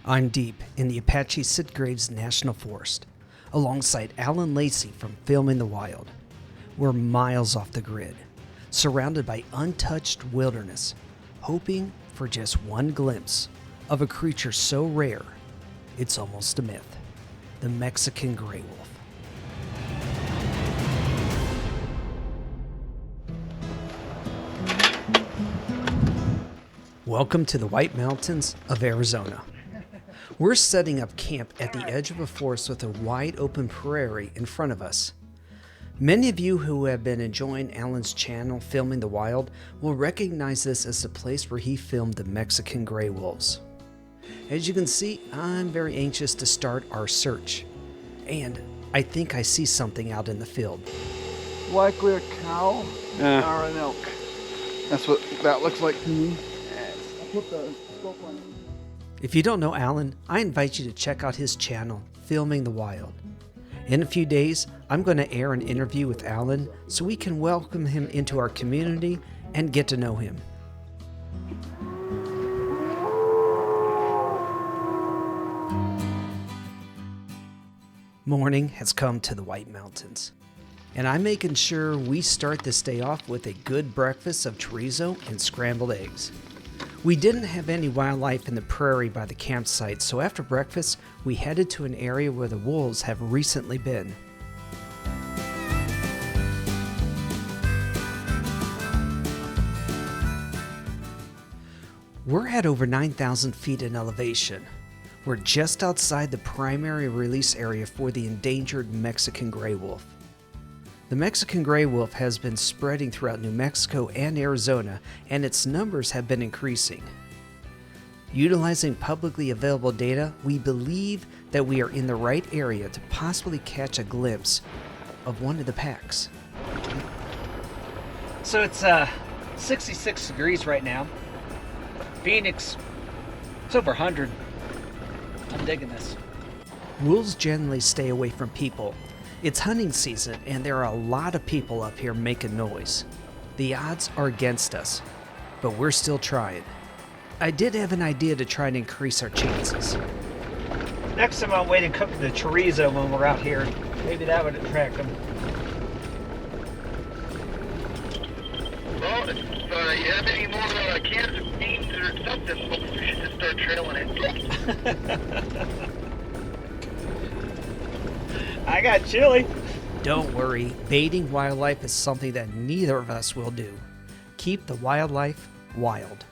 I'm deep in the Apache-Sitgreaves National Forest, alongside Alan Lacy from Filming the Wild. We're miles off the grid, surrounded by untouched wilderness, hoping for just one glimpse of a creature so rare, it's almost a myth, the Mexican gray wolf. Welcome to the White Mountains of Arizona. We're setting up camp at the edge of a forest with a wide open prairie in front of us. Many of you who have been enjoying Alan's channel, Filming the Wild, will recognize this as the place where he filmed the Mexican gray wolves. As you can see, I'm very anxious to start our search. And I think I see something out in the field. Likely a cow or an elk. That's what that looks like to me. I'll put the scope on it. If you don't know Alan, I invite you to check out his channel, Filming the Wild. In a few days, I'm going to air an interview with Alan so we can welcome him into our community and get to know him. Morning has come to the White Mountains, and I'm making sure we start this day off with a good breakfast of chorizo and scrambled eggs. We didn't have any wildlife in the prairie by the campsite, so after breakfast, we headed to an area where the wolves have recently been. We're at over 9,000 feet in elevation. We're just outside the primary release area for the endangered Mexican gray wolf. The Mexican gray wolf has been spreading throughout New Mexico and Arizona, and its numbers have been increasing. Utilizing publicly available data, we believe that we are in the right area to possibly catch a glimpse of one of the packs. So it's 66 degrees right now. Phoenix, it's over 100. I'm digging this. Wolves generally stay away from people. It's hunting season, and there are a lot of people up here making noise. The odds are against us, but we're still trying. I did have an idea to try and increase our chances. Next time I'll wait and cook the chorizo when we're out here. Maybe that would attract them. Well, if you have any more cans of beans or something, we should just start trailing it. I got chili. Don't worry, baiting wildlife is something that neither of us will do. Keep the wildlife wild.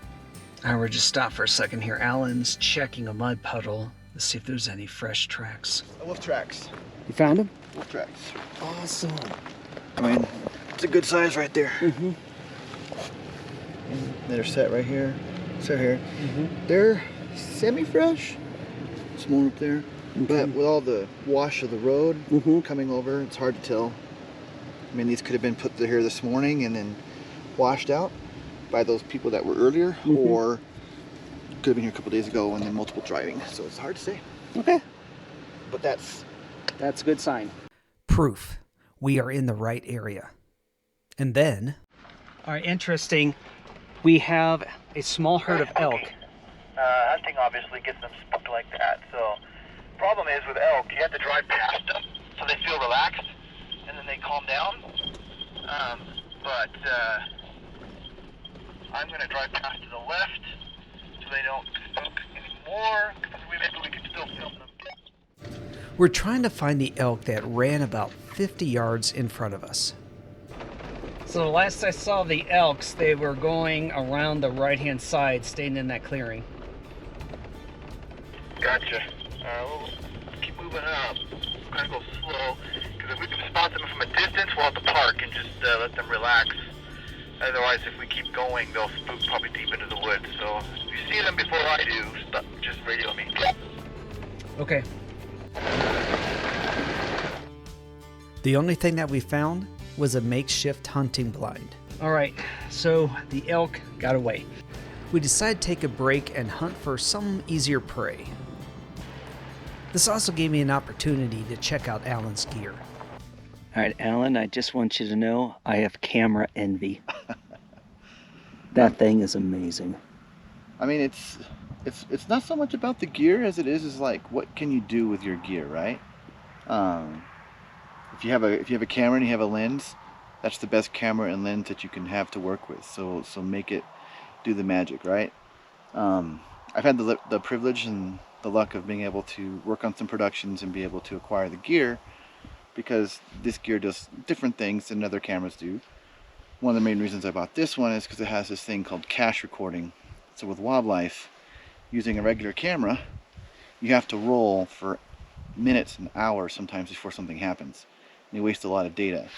Alright, we're just stopped for a second here. Alan's checking a mud puddle to see if there's any fresh tracks. Wolf tracks. You found them? Wolf tracks. Awesome. I mean, it's a good size right there. Mm-hmm. They're set right here. Set here. Mm-hmm. They're semi-fresh. It's more up there. But with all the wash of the road coming over, it's hard to tell. I mean, these could have been put here this morning and then washed out by those people that were earlier, or could have been here a couple days ago and then multiple driving. So it's hard to say. Okay. But that's a good sign. Proof we are in the right area. And then, All right, interesting. We have a small herd of elk. Hunting obviously gets them spooked like that. So, problem is with elk, you have to drive past them so they feel relaxed, and then they calm down. I'm going to drive past to the left so they don't spook anymore, because maybe we can still film them. we're trying to find the elk that ran about 50 yards in front of us. So the last I saw the elks, they were going around the right-hand side, staying in that clearing. Gotcha. We'll keep moving up. Kind of go slow, because if we can spot them from a distance, we'll have to park and just let them relax. Otherwise, if we keep going, they'll spook probably deep into the woods. So if you see them before I do, stop, just radio me. Okay. The only thing that we found was a makeshift hunting blind. All right, so the elk got away. We decided to take a break and hunt for some easier prey. This also gave me an opportunity to check out Alan's gear. All right, Alan, I just want you to know I have camera envy. That thing is amazing. I mean, it's it's not so much about the gear as it is like what can you do with your gear, right? If you have a camera and you have a lens, that's the best camera and lens that you can have to work with. So make it do the magic, right? I've had the privilege and the luck of being able to work on some productions and be able to acquire the gear, because this gear does different things than other cameras do. One of the main reasons I bought this one is because it has this thing called cache recording. So with wildlife, using a regular camera, you have to roll for minutes and hours sometimes before something happens, and you waste a lot of data.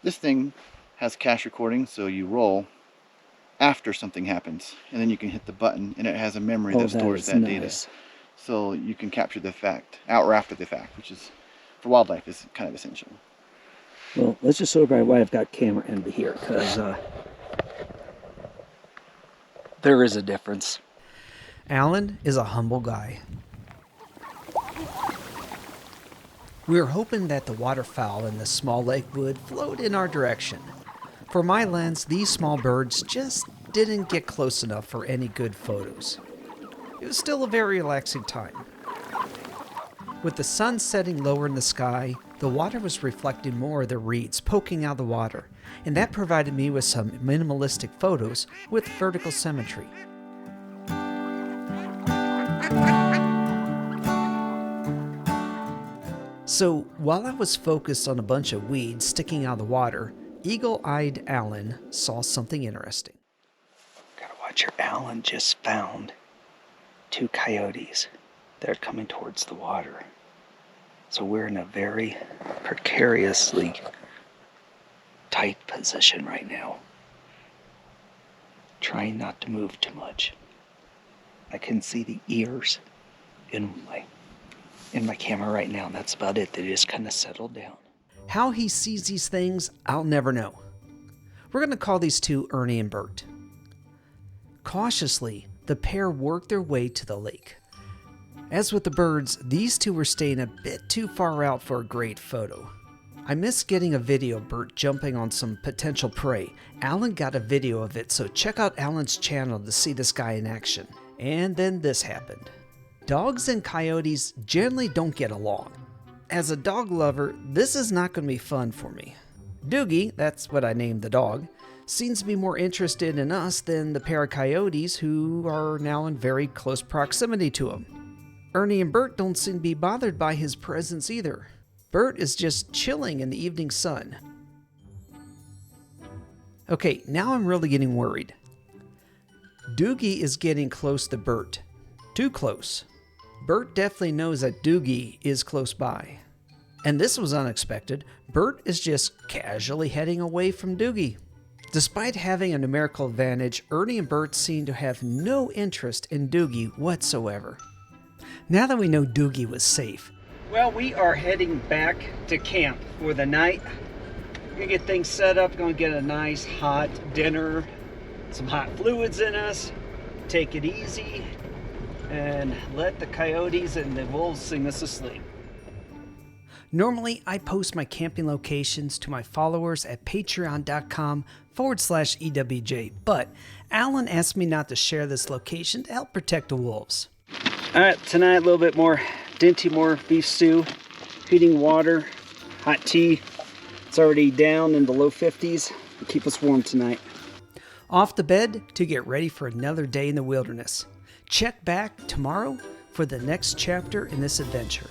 This thing has cache recording, so you roll after something happens, and then you can hit the button, and it has a memory that stores that data. So you can capture the fact, out or after the fact, which is, for wildlife, is kind of essential. Well, let's just show everybody why I've got camera envy here, because there is a difference. Alan is a humble guy. We were hoping that the waterfowl in the small lake would float in our direction. For my lens, these small birds just didn't get close enough for any good photos. It was still a very relaxing time. With the sun setting lower in the sky, the water was reflecting more of the reeds poking out of the water, and that provided me with some minimalistic photos with vertical symmetry. So while I was focused on a bunch of weeds sticking out of the water, eagle-eyed Alan saw something interesting. Gotta watch her. Alan just found 2 coyotes. They're coming towards the water. So we're in a very precariously tight position right now. Trying not to move too much. I can see the ears in my camera right now, and that's about it. They just kind of settled down. How he sees these things, I'll never know. We're going to call these two Ernie and Bert. Cautiously, the pair worked their way to the lake. As with the birds, these two were staying a bit too far out for a great photo. I missed getting a video of Bert jumping on some potential prey. Alan got a video of it, so check out Alan's channel to see this guy in action. And then this happened. Dogs and coyotes generally don't get along. As a dog lover, this is not going to be fun for me. Doogie, that's what I named the dog, seems to be more interested in us than the pair of coyotes who are now in very close proximity to him. Ernie and Bert don't seem to be bothered by his presence either. Bert is just chilling in the evening sun. Okay, now I'm really getting worried. Doogie is getting close to Bert. Too close. Bert definitely knows that Doogie is close by. And this was unexpected. Bert is just casually heading away from Doogie. Despite having a numerical advantage, Ernie and Bert seem to have no interest in Doogie whatsoever. Now that we know Doogie was safe. Well, we are heading back to camp for the night. We're gonna get things set up, gonna get a nice hot dinner, some hot fluids in us, take it easy, and let the coyotes and the wolves sing us asleep. Normally, I post my camping locations to my followers at patreon.com/EWJ, but Alan asked me not to share this location to help protect the wolves. All right, tonight a little bit more Dinty Moore beef stew, heating water, hot tea. It's already down in the low 50s. Keep us warm tonight. Off the bed to get ready for another day in the wilderness. Check back tomorrow for the next chapter in this adventure.